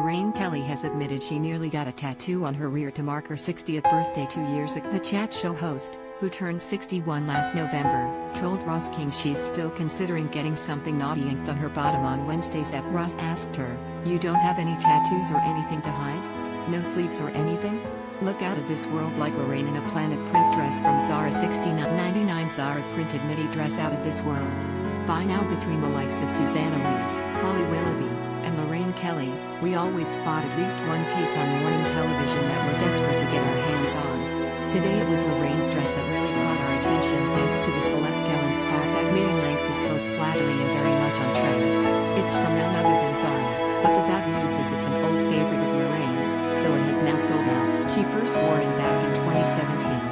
Lorraine Kelly has admitted she nearly got a tattoo on her rear to mark her 60th birthday 2 years ago. The chat show host, who turned 61 last November, told Ross King she's still considering getting something naughty inked on her bottom on Wednesdays. Ross asked her, "You don't have any tattoos or anything to hide? No sleeves or anything? Look out of this world like Lorraine in a planet print dress from Zara. 69.99 Zara printed midi dress out of this world. Buy now." Between the likes of Susanna Reid, Willoughby, and Lorraine Kelly, we always spot at least one piece on morning television that we're desperate to get our hands on. Today it was Lorraine's dress that really caught our attention thanks to the Celestial-inspired that midi length is both flattering and very much on trend. It's from none other than Zara, but the bad news is it's an old favorite of Lorraine's, so it has now sold out. She first wore it back in 2017.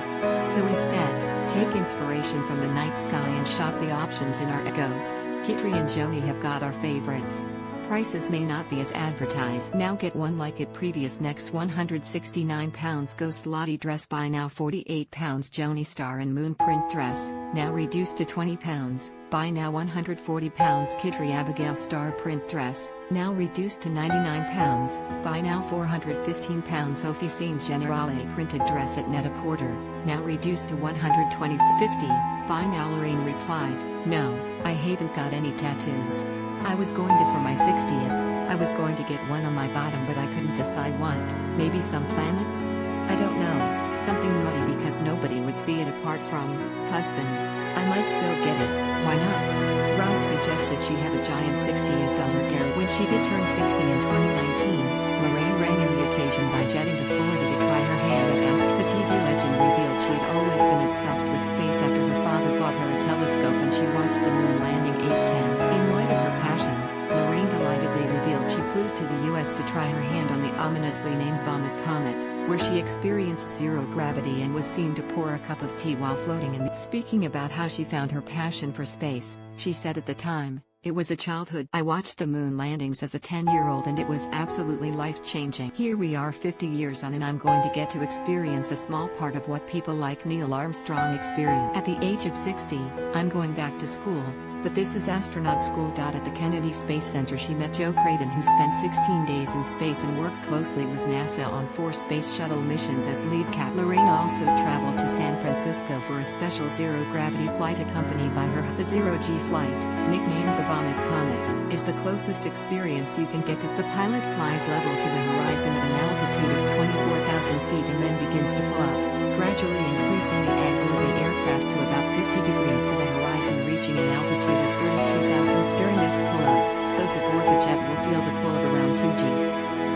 So instead, take inspiration from the night sky and shop the options in our Ghost. Kitri and Joanie have got our favorites. Prices may not be as advertised. Now get one like it previous. Next £169 Ghost Lottie dress. Buy now £48 Joanie Star and Moon print dress, now reduced to £20. Buy now £140 Kitri Abigail Star print dress, now reduced to £99. Buy now £415 Officine Generale printed dress at Net-a-Porter, now reduced to £120.50. Buy now. Lorraine replied, "No, I haven't got any tattoos. I was going to for my 60th, I was going to get one on my bottom but I couldn't decide what, maybe some planets? I don't know, something naughty because nobody would see it apart from husband. I might still get it, why not?" Ross suggested she have a giant 60 inked on her derrière. When she did turn 60 in 2019, Lorraine rang in the occasion by jetting to Florida to try her hand at astronaut. The TV legend revealed she'd always been obsessed with space after her father bought her a telescope and she watched the moon landing age 10. In light of her passion, Lorraine delightedly revealed she flew to the US to try her hand on the ominously named Vomit Comet, where she experienced zero gravity and was seen to pour a cup of tea while floating in the. Speaking about how she found her passion for space, she said at the time, "It was a childhood. I watched the moon landings as a 10-year-old and it was absolutely life-changing. Here we are 50 years on and I'm going to get to experience a small part of what people like Neil Armstrong experienced. At the age of 60, I'm going back to school, but this is astronaut school." At the Kennedy Space Center she met JO Creighton, who spent 16 days in space and worked closely with NASA on 4 space shuttle missions as lead cap. Lorraine also traveled to San Francisco for a special zero-gravity flight accompanied by her. The Zero G flight, nicknamed the Vomit Comet, is the closest experience you can get to. The pilot flies level to the horizon at an altitude of 24,000 feet and then begins to pull up, gradually increasing the angle of the aircraft to about 50 degrees to the horizon, reaching an altitude of 32,000. During this pull-up, those aboard the jet will feel the pull of around 2 Gs.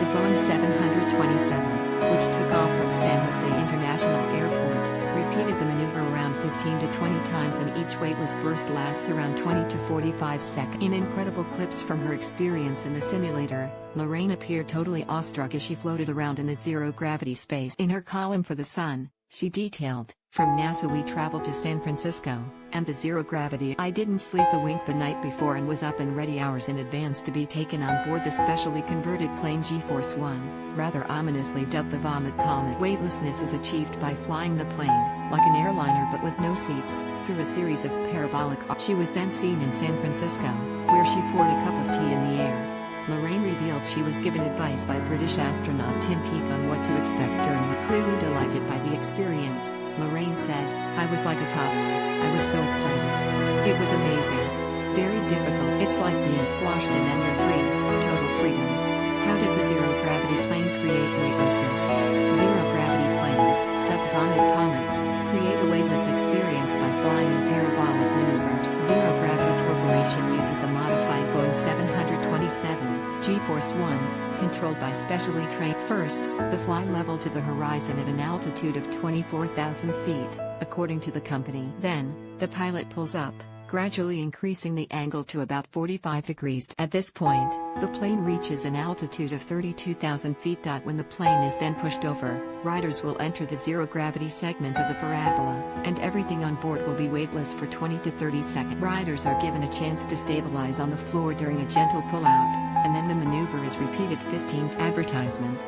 The Boeing 727, which took off from San Jose International Airport, repeated the maneuver around 15 to 20 times and each weightless burst lasts around 20 to 45 seconds. In incredible clips from her experience in the simulator, Lorraine appeared totally awestruck as she floated around in the zero-gravity space. In her column for The Sun, she detailed, "From NASA we traveled to San Francisco, and the zero-gravity. I didn't sleep a wink the night before and was up and ready hours in advance to be taken on board the specially converted plane G-Force 1, rather ominously dubbed the Vomit Comet. Weightlessness is achieved by flying the plane, like an airliner but with no seats, through a series of parabolic arcs." She was then seen in San Francisco, where she poured a cup of tea in the air. Lorraine revealed she was given advice by British astronaut Tim Peake on what to expect during her. Clearly delighted by the experience, Lorraine said, "I was like a toddler, I was so excited. It was amazing. Very difficult. It's like being squashed and then you're free, total freedom." How does a zero-gravity plane create weightlessness? Zero-gravity planes, dubbed Vomit Comets, create a weightless experience by flying in parabolic maneuvers. Zero Gravity Corporation uses a modified Boeing 727 G-Force 1, controlled by specially trained. First, the fly level to the horizon at an altitude of 24,000 feet, according to the company. Then, the pilot pulls up, gradually increasing the angle to about 45 degrees. At this point, the plane reaches an altitude of 32,000 feet. When the plane is then pushed over, riders will enter the zero-gravity segment of the parabola, and everything on board will be weightless for 20 to 30 seconds. Riders are given a chance to stabilize on the floor during a gentle pull-out, and then the maneuver is repeated 15. Advertisement.